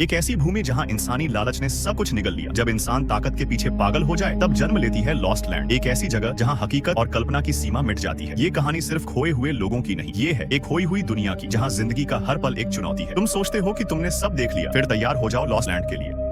एक ऐसी भूमि जहां इंसानी लालच ने सब कुछ निगल लिया। जब इंसान ताकत के पीछे पागल हो जाए तब जन्म लेती है लॉस्ट लैंड। एक ऐसी जगह जहां हकीकत और कल्पना की सीमा मिट जाती है। ये कहानी सिर्फ खोए हुए लोगों की नहीं, ये है एक खोई हुई दुनिया की जहां जिंदगी का हर पल एक चुनौती है। तुम सोचते हो कि तुमने सब देख लिया, फिर तैयार हो जाओ लॉस्ट लैंड के लिए।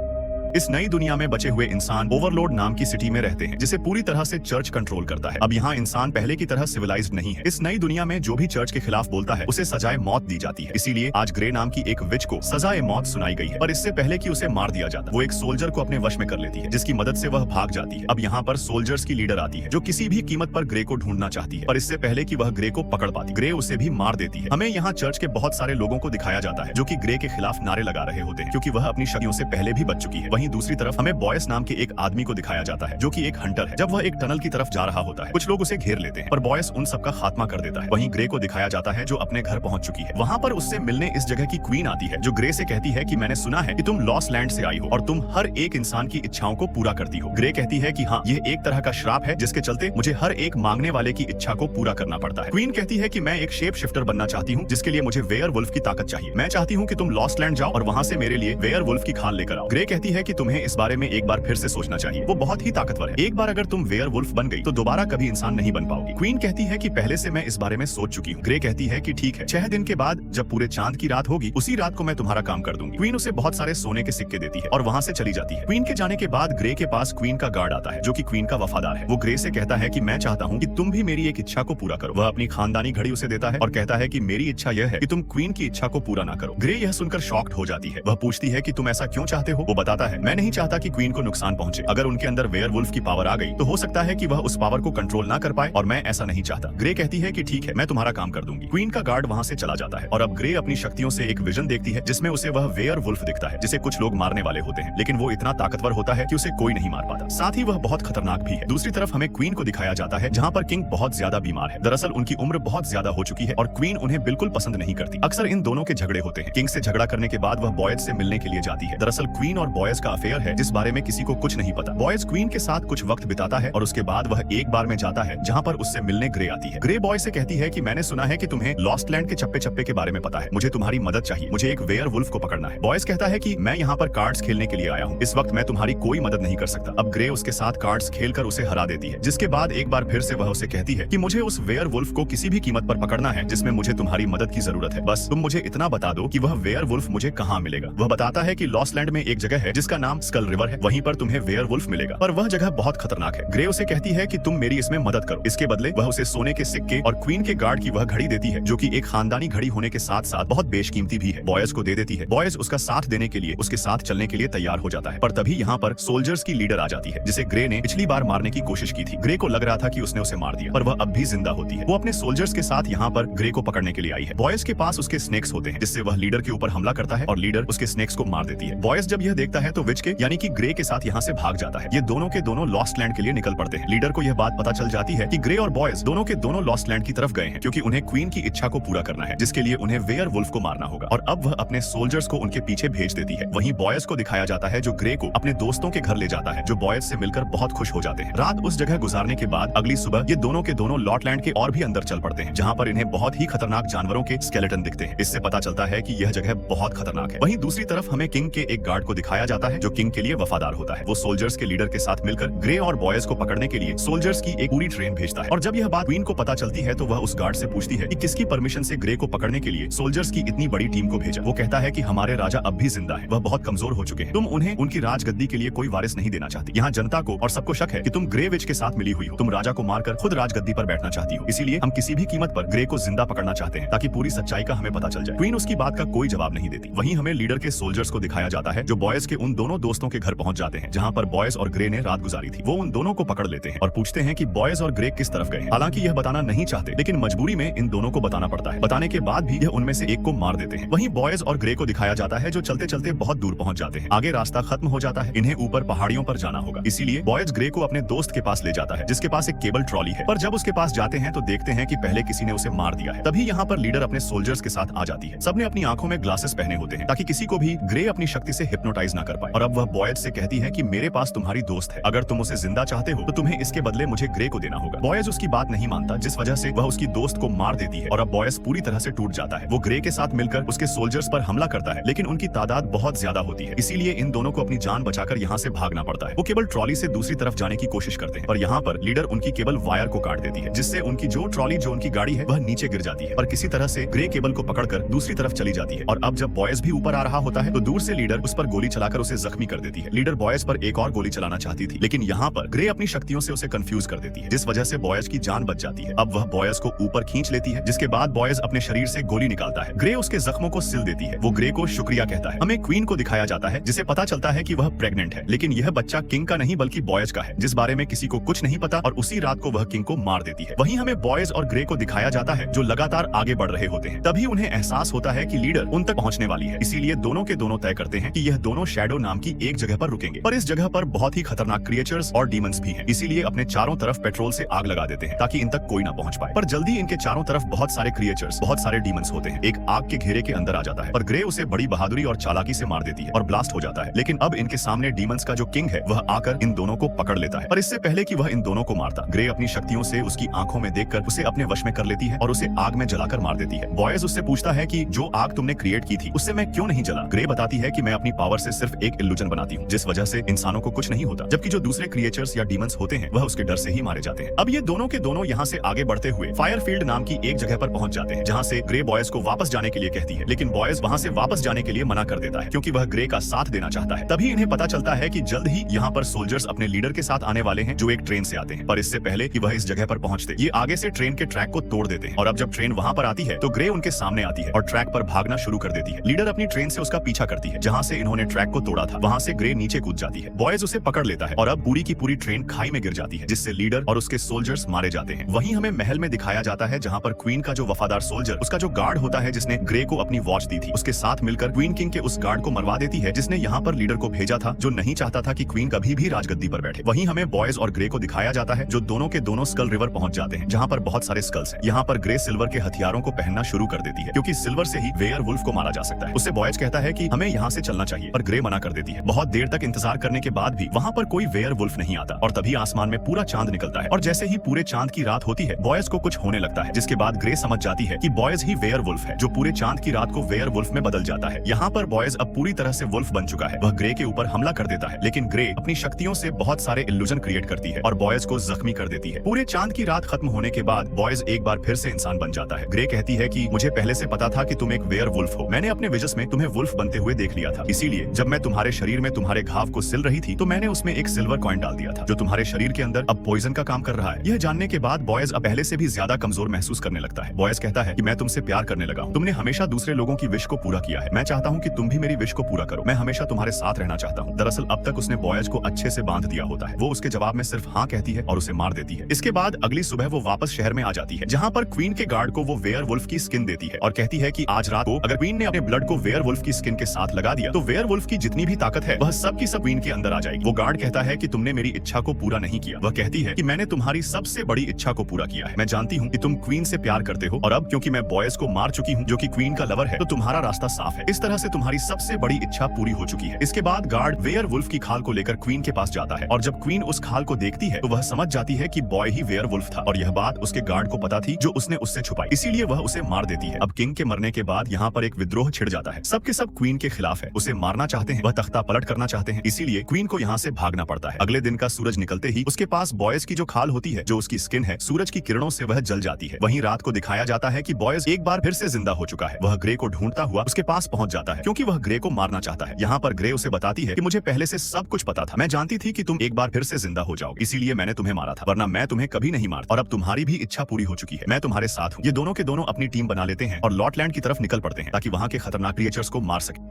इस नई दुनिया में बचे हुए इंसान ओवरलोड नाम की सिटी में रहते हैं, जिसे पूरी तरह से चर्च कंट्रोल करता है। अब यहाँ इंसान पहले की तरह सिविलाइज्ड नहीं है। इस नई दुनिया में जो भी चर्च के खिलाफ बोलता है उसे सजाए मौत दी जाती है। इसीलिए आज ग्रे नाम की एक विच को सजाए मौत सुनाई गई है। पर इससे पहले कि उसे मार दिया जाता, वो एक सोल्जर को अपने वश में कर लेती है, जिसकी मदद से वह भाग जाती है। अब यहाँ पर सोल्जर्स की लीडर आती है, जो किसी भी कीमत पर ग्रे को ढूंढना चाहती है। पर इससे पहले कि वह ग्रे को पकड़ पाती, ग्रे उसे भी मार देती है। हमें यहाँ चर्च के बहुत सारे लोगों को दिखाया जाता है जो कि ग्रे के खिलाफ नारे लगा रहे होते हैं, क्योंकि वह अपनी शक्तियों से पहले भी बच चुकी है। वहीं दूसरी तरफ हमें बॉयस नाम के एक आदमी को दिखाया जाता है, जो कि एक हंटर है। जब वह एक टनल की तरफ जा रहा होता है, कुछ लोग उसे घेर लेते हैं, पर बॉयस उन सबका खात्मा कर देता है। वहीं ग्रे को दिखाया जाता है, जो अपने घर पहुंच चुकी है। वहां पर उससे मिलने इस जगह की क्वीन आती है, जो ग्रे से कहती है कि मैंने सुना है कि तुम लॉस्ट लैंड से आई हो और तुम हर एक इंसान की इच्छाओं को पूरा करती हो। ग्रे कहती है कि हाँ, ये एक तरह का श्राप है, जिसके चलते मुझे हर एक मांगने वाले की इच्छा को पूरा करना पड़ता है। क्वीन कहती है कि मैं एक शेप शिफ्टर बनना चाहती हूँ, जिसके लिए मुझे वेयरवुल्फ की ताकत चाहिए। मैं चाहती हूँ कि तुम लॉस्ट लैंड जाओ और वहाँ से मेरे लिए वेयरवुल्फ की खाल लेकर आओ। ग्रे कहती है कि तुम्हें इस बारे में एक बार फिर से सोचना चाहिए, वो बहुत ही ताकतवर है। एक बार अगर तुम वेयरवुल्फ बन गई तो दोबारा कभी इंसान नहीं बन पाओगी। क्वीन कहती है कि पहले से मैं इस बारे में सोच चुकी हूँ। ग्रे कहती है कि ठीक है, 6 दिन के बाद जब पूरे चांद की रात होगी, उसी रात को मैं तुम्हारा काम कर दूंगी। क्वीन उसे बहुत सारे सोने के सिक्के देती है और वहाँ से चली जाती है। क्वीन के जाने के बाद ग्रे के पास क्वीन का गार्ड आता है, जो कि क्वीन का वफादार है। वो ग्रे से कहता है कि मैं चाहता हूँ कि तुम भी मेरी एक इच्छा को पूरा करो। वह अपनी खानदानी घड़ी उसे देता है और कहता है कि मेरी इच्छा यह है कि तुम क्वीन की इच्छा को पूरा ना करो। ग्रे यह सुनकर शॉक्ड हो जाती है। वह पूछती है कि तुम ऐसा क्यों चाहते हो। वो बताता है, मैं नहीं चाहता कि क्वीन को नुकसान पहुंचे। अगर उनके अंदर वेयरवुल्फ की पावर आ गई तो हो सकता है कि वह उस पावर को कंट्रोल ना कर पाए, और मैं ऐसा नहीं चाहता। ग्रे कहती है कि ठीक है, मैं तुम्हारा काम कर दूंगी। क्वीन का गार्ड वहां से चला जाता है और अब ग्रे अपनी शक्तियों से एक विजन देखती है, जिसमें उसे वह वेयरवुल्फ दिखता है, जिसे कुछ लोग मारने वाले होते हैं, लेकिन वो इतना ताकतवर होता है कि उसे कोई नहीं मार पाता। साथ ही वह बहुत खतरनाक भी है। दूसरी तरफ हमें क्वीन को दिखाया जाता है, जहाँ पर किंग बहुत ज्यादा बीमार है। दरअसल उनकी उम्र बहुत ज्यादा हो चुकी है और क्वीन उन्हें बिल्कुल पसंद नहीं करती। अक्सर इन दोनों के झगड़े होते हैं। किंग से झगड़ा करने के बाद वह बॉयज से मिलने के लिए जाती है। दरअसल क्वीन और बॉयज का अफेयर है, जिस बारे में किसी को कुछ नहीं पता। बॉयज क्वीन के साथ कुछ वक्त बिताता है और उसके बाद वह एक बार में जाता है, जहाँ पर उससे मिलने ग्रे आती है। ग्रे बॉय से कहती है कि मैंने सुना है कि तुम्हें लॉस्ट लैंड के चप्पे चप्पे के बारे में पता है, मुझे तुम्हारी मदद चाहिए, मुझे एक वेयरवुल्फ को पकड़ना है। बॉयज कहता है कि मैं यहाँ पर कार्ड्स खेलने के लिए आया हूँ, इस वक्त मैं तुम्हारी कोई मदद नहीं कर सकता। अब ग्रे उसके साथ कार्ड्स खेलकर उसे हरा देती है, जिसके बाद एक बार फिर से वह उसे कहती है कि मुझे उस वेयरवुल्फ को किसी भी कीमत पर पकड़ना है, जिसमें मुझे तुम्हारी मदद की जरूरत है। बस तुम मुझे इतना बता दो कि वह वेयरवुल्फ मुझे कहाँ मिलेगा। वह बताता है कि लॉस्ट लैंड में एक जगह है जिसका नाम स्कल रिवर है, वहीं पर तुम्हें वेयरवुल्फ मिलेगा, पर वह जगह बहुत खतरनाक है। ग्रे उसे कहती है कि तुम मेरी इसमें मदद करो। इसके बदले वह उसे सोने के सिक्के और क्वीन के गार्ड की वह घड़ी देती है, जो कि एक खानदानी घड़ी होने के साथ साथ बहुत बेशकीमती भी है। बॉयज को दे देती है। बॉयज उसका साथ देने के लिए उसके साथ चलने के लिए तैयार हो जाता है, पर तभी यहाँ पर सोल्जर्स की लीडर आ जाती है, जिसे ग्रे ने पिछली बार मारने की कोशिश की थी। ग्रे को लग रहा था कि उसने उसे मार दिया, पर वह अब भी जिंदा होती है। वो अपने सोल्जर्स के साथ यहाँ पर ग्रे को पकड़ने के लिए आई है। बॉयज के पास उसके स्नेक्स होते हैं, जिससे वह लीडर के ऊपर हमला करता है और लीडर उसके स्नेक्स को मार देती है। बॉयज जब यह देखता है तो विच के यानी कि ग्रे के साथ यहाँ से भाग जाता है। ये दोनों के दोनों लॉस्ट लैंड के लिए निकल पड़ते हैं। लीडर को यह बात पता चल जाती है कि ग्रे और बॉयज दोनों के दोनों लॉस्ट लैंड की तरफ गए हैं, क्योंकि उन्हें क्वीन की इच्छा को पूरा करना है, जिसके लिए उन्हें वेयरवुल्फ को मारना होगा। और अब वह अपने सोल्जर्स को उनके पीछे भेज देती है। वहीं बॉयज को दिखाया जाता है, जो ग्रे को अपने दोस्तों के घर ले जाता है, जो बॉयज से मिलकर बहुत खुश हो जाते हैं। रात उस जगह गुजारने के बाद अगली सुबह ये दोनों के दोनों लॉस्ट लैंड के और भी अंदर चल पड़ते हैं, जहाँ पर इन्हें बहुत ही खतरनाक जानवरों के स्केलेटन दिखते हैं। इससे पता चलता है कि यह जगह बहुत खतरनाक है। वहीं दूसरी तरफ हमें किंग के एक गार्ड को दिखाया जाता है, जो किंग के लिए वफादार होता है। वो सोल्जर्स के लीडर के साथ मिलकर ग्रे और बॉयज को पकड़ने के लिए सोल्जर्स की एक पूरी ट्रेन भेजता है। और जब यह बात क्वीन को पता चलती है तो वह उस गार्ड से पूछती है कि किसकी परमिशन से ग्रे को पकड़ने के लिए सोल्जर्स की इतनी बड़ी टीम को भेजा। वो कहता है कि हमारे राजा अब भी जिंदा है, वह बहुत कमजोर हो चुके हैं, तुम उन्हें उनकी राजगद्दी के लिए कोई वारिस नहीं देना चाहती। यहाँ जनता को और सबको शक है कि तुम ग्रे विच के साथ मिली हुई हो, तुम राजा को मारकर खुद राजगद्दी पर बैठना चाहती हो, इसीलिए हम किसी भी कीमत पर ग्रे को जिंदा पकड़ना चाहते हैं, ताकि पूरी सच्चाई का हमें पता चल जाए। क्वीन उसकी बात का कोई जवाब नहीं देती। वहीं हमें लीडर के सोल्जर्स को दिखाया जाता है, जो बॉयज के उन दोनों दोस्तों के घर पहुंच जाते हैं, जहाँ पर बॉयज और ग्रे ने रात गुजारी थी। वो उन दोनों को पकड़ लेते हैं और पूछते हैं कि बॉयज और ग्रे किस तरफ गए हैं। हालांकि यह बताना नहीं चाहते, लेकिन मजबूरी में इन दोनों को बताना पड़ता है। बताने के बाद भी यह उनमें से एक को मार देते हैं। वहीं बॉयज और ग्रे को दिखाया जाता है, जो चलते चलते बहुत दूर पहुंच जाते हैं। आगे रास्ता खत्म हो जाता है, इन्हें ऊपर पहाड़ियों पर जाना होगा, इसीलिए बॉयज ग्रे को अपने दोस्त के पास ले जाता है, जिसके पास एक केबल ट्रॉली है। पर जब उसके पास जाते हैं तो देखते हैं कि पहले किसी ने उसे मार दिया है। तभी यहाँ पर लीडर अपने सोल्जर्स के साथ आ जाती है। सबने अपनी आंखों में ग्लासेस पहने होते हैं, ताकि किसी को भी ग्रे अपनी शक्ति से हिप्नोटाइज ना कर पाए। पाए। और अब वह बॉयज से कहती है कि मेरे पास तुम्हारी दोस्त है, अगर तुम उसे जिंदा चाहते हो तो तुम्हें इसके बदले मुझे ग्रे को देना होगा। बॉयज उसकी बात नहीं मानता, जिस वजह से वह उसकी दोस्त को मार देती है और अब बॉयज पूरी तरह से टूट जाता है। वो ग्रे के साथ मिलकर उसके सोल्जर्स पर हमला करता है, लेकिन उनकी तादाद बहुत ज्यादा होती है, इसीलिए इन दोनों को अपनी जान बचाकर यहाँ से भागना पड़ता है। वो केबल ट्रॉली से दूसरी तरफ जाने की कोशिश करते हैं, पर यहाँ पर लीडर उनकी केबल वायर को काट देती है, जिससे उनकी जो ट्रॉली जो उनकी गाड़ी है वह नीचे गिर जाती है। पर किसी तरह से ग्रे केबल को पकड़कर दूसरी तरफ चली जाती है और अब जब बॉयज भी ऊपर आ रहा होता है तो दूर से लीडर उस पर गोली चलाकर उसे जख्मी कर देती है। लीडर बॉयज पर एक और गोली चलाना चाहती थी, लेकिन यहाँ पर ग्रे अपनी शक्तियों से उसे कंफ्यूज कर देती है, जिस वजह से बॉयज की जान बच जाती है। अब वह बॉयज को ऊपर खींच लेती है, जिसके बाद बॉयज अपने शरीर से गोली निकालता है। ग्रे उसके जख्मों को सिल देती है। वो ग्रे को शुक्रिया कहता है। हमें क्वीन को दिखाया जाता है, जिसे पता चलता है कि वह प्रेग्नेंट है, लेकिन यह बच्चा किंग का नहीं बल्कि बॉयज का है, जिस बारे में किसी को कुछ नहीं पता, और उसी रात को वह किंग को मार देती है। वहीं हमें बॉयज और ग्रे को दिखाया जाता है जो लगातार आगे बढ़ रहे होते हैं। तभी उन्हें एहसास होता है कि लीडर उन तक पहुंचने वाली है, इसीलिए दोनों के दोनों तय करते हैं कि यह दोनों शैडो नाम की एक जगह पर रुकेंगे। पर इस जगह पर बहुत ही खतरनाक क्रिएचर्स और डीमंस भी हैं, इसीलिए अपने चारों तरफ पेट्रोल से आग लगा देते हैं ताकि इन तक कोई ना पहुंच पाए। पर जल्दी इनके चारों तरफ बहुत सारे क्रिएचर्स, बहुत सारे डीमंस होते हैं। एक आग के घेरे के अंदर आ जाता है और ग्रे उसे बड़ी बहादुरी और चालाकी से मार देती है और ब्लास्ट हो जाता है। लेकिन अब इनके सामने डीमंस का जो किंग है वह आकर इन दोनों को पकड़ लेता है। पर इससे पहले कि वह इन दोनों को मारता, ग्रे अपनी शक्तियों से उसकी आंखों में देखकर उसे अपने वश में कर लेती है और उसे आग में जलाकर मार देती है। बॉयज उससे पूछता है कि जो आग तुमने क्रिएट की थी उससे मैं क्यों नहीं जला। ग्रे बताती है कि मैं अपनी पावर से सिर्फ एक इल्यूजन बनाती हूँ, जिस वजह से इंसानों को कुछ नहीं होता, जबकि जो दूसरे क्रिएचर्स या डीमंस होते हैं वह उसके डर से ही मारे जाते हैं। अब ये दोनों के दोनों यहाँ से आगे बढ़ते हुए फायरफील्ड नाम की एक जगह पर पहुंच जाते हैं, जहाँ से ग्रे बॉयज को वापस जाने के लिए कहती है, लेकिन बॉयज वहाँ से वापस जाने के लिए मना कर देता है क्योंकि वह ग्रे का साथ देना चाहता है। तभी इन्हें पता चलता है कि जल्द ही यहाँ पर सोल्जर्स अपने लीडर के साथ आने वाले हैं, जो एक ट्रेन से आते हैं। पर इससे पहले कि वह इस जगह पर पहुंचते, ये आगे से ट्रेन के ट्रैक को तोड़ देते हैं और अब जब ट्रेन वहाँ पर आती है तो ग्रे उनके सामने आती है और ट्रैक पर भागना शुरू कर देती है। लीडर अपनी ट्रेन से उसका पीछा करती है, जहाँ से इन्होंने ट्रैक को तोड़ा था वहाँ से ग्रे नीचे कूद जाती है। बॉयज उसे पकड़ लेता है और अब पूरी की पूरी ट्रेन खाई में गिर जाती है, जिससे लीडर और उसके सोल्जर्स मारे जाते हैं। वहीं हमें महल में दिखाया जाता है, जहाँ पर क्वीन का जो वफादार सोल्जर, उसका जो गार्ड होता है जिसने ग्रे को अपनी वॉच दी थी, उसके साथ मिलकर क्वीन किंग के उस गार्ड को मरवा देती है जिसने यहाँ पर लीडर को भेजा था, जो नहीं चाहता था कि क्वीन कभी भी राजगद्दी पर बैठे। वहीं हमें बॉयज और ग्रे को दिखाया जाता है, जो दोनों के दोनों स्कल रिवर पहुंच जाते हैं, जहाँ पर बहुत सारे स्कल्स हैं। यहाँ पर ग्रे सिल्वर के हथियारों को पहनना शुरू कर देती है, क्योंकि सिल्वर से ही वेयर वुल्फ को मारा जा सकता है। उससे बॉयज कहता है कि हमें यहाँ से चलना चाहिए, पर ग्रे मना कर देती है। बहुत देर तक इंतजार करने के बाद भी वहाँ पर कोई वेयर वुल्फ नहीं आता और तभी आसमान में पूरा चांद निकलता है और जैसे ही पूरे चांद की रात होती है बॉयज को कुछ होने लगता है, जिसके बाद ग्रे समझ जाती है कि बॉयज ही वेयर वुल्फ है, जो पूरे चांद की रात को वेयर वुल्फ में बदल जाता है। यहाँ पर बॉयज अब पूरी तरह से वुल्फ बन चुका है। वह ग्रे के ऊपर हमला कर देता है, लेकिन ग्रे अपनी शक्तियों से बहुत सारे इल्यूजन क्रिएट करती है और बॉयज को जख्मी कर देती है। पूरे चांद की रात खत्म होने के बाद बॉयज एक बार फिर से इंसान बन जाता है। ग्रे कहती है कि मुझे पहले से पता था कि तुम एक वेयर वुल्फ हो, मैंने अपने विजस में तुम्हें वुल्फ बनते हुए देख लिया था, इसीलिए जब मैं तुम्हारे शरीर में तुम्हारे घाव को सिल रही थी तो मैंने उसमें एक सिल्वर कॉइन डाल दिया था, जो तुम्हारे शरीर के अंदर अब पॉइजन का काम कर रहा है। यह जानने के बाद बॉयज अब पहले से भी ज्यादा कमजोर महसूस करने लगता है। बॉयज कहता है कि मैं तुमसे प्यार करने लगा हूँ, तुमने हमेशा दूसरे लोगों की विश को पूरा किया है, मैं चाहता हूँ कि तुम भी मेरी विश को पूरा करो, मैं हमेशा तुम्हारे साथ रहना चाहता हूँ। दरअसल अब तक उसने बॉयज को अच्छे से बांध दिया होता है। वो उसके जवाब में सिर्फ हाँ कहती है और उसे मार देती है। इसके बाद अगली सुबह वो वापस शहर में आ जाती है, जहाँ पर क्वीन के गार्ड को वो वेयर वुल्फ की स्किन देती है और कहती है कि आज रात को अगर क्वीन ने अपने ब्लड को वेयर वुल्फ की स्किन के साथ लगा दिया तो वेयर वुल्फ की जितनी भी ताकत है वह सब की सब क्वीन के अंदर आ जाएगी। वो गार्ड कहता है कि तुमने मेरी इच्छा को पूरा नहीं किया। वह कहती है कि मैंने तुम्हारी सबसे बड़ी इच्छा को पूरा किया है। मैं जानती हूँ कि तुम क्वीन से प्यार करते हो और अब क्योंकि मैं बॉयज को मार चुकी हूँ जो कि क्वीन का लवर है, तो तुम्हारा रास्ता साफ है। इस तरह से तुम्हारी सबसे बड़ी इच्छा पूरी हो चुकी है। इसके बाद गार्ड वेयर वुल्फ की खाल को लेकर क्वीन के पास जाता है और जब क्वीन उस खाल को देखती है तो वह समझ जाती है कि बॉय ही वेयर वुल्फ था और यह बात उसके गार्ड को पता थी जो उसने उससे छुपाई, इसीलिए वह उसे मार देती है। अब किंग के मरने के बाद यहाँ पर एक विद्रोह छिड़ जाता है। सबके सब क्वीन के खिलाफ है, उसे मारना चाहते हैं, वह तख्ता पलट करना चाहते हैं, इसीलिए क्वीन को यहाँ से भागना पड़ता है। अगले दिन का सूरज निकलते ही उसके पास बॉयज की जो खाल होती है, जो उसकी स्किन है, सूरज की किरणों से वह जल जाती है। वहीं रात को दिखाया जाता है कि बॉयज एक बार फिर से जिंदा हो चुका है। वह ग्रे को ढूंढता हुआ उसके पास पहुंच जाता है, क्योंकि वह ग्रे को मारना चाहता है। यहाँ पर ग्रे उसे बताती है कि मुझे पहले से सब कुछ पता था, मैं जानती थी कि तुम एक बार फिर से जिंदा हो जाओगे, इसीलिए मैंने तुम्हें मारा था, वरना मैं तुम्हें कभी नहीं मारता। और अब तुम्हारी भी इच्छा पूरी हो चुकी है, मैं तुम्हारे साथ हूँ। ये दोनों के दोनों अपनी टीम बना लेते हैं और लॉटलैंड की तरफ निकल पड़ते हैं ताकि वहाँ के खतरनाक क्रिएचर्स को मार सके।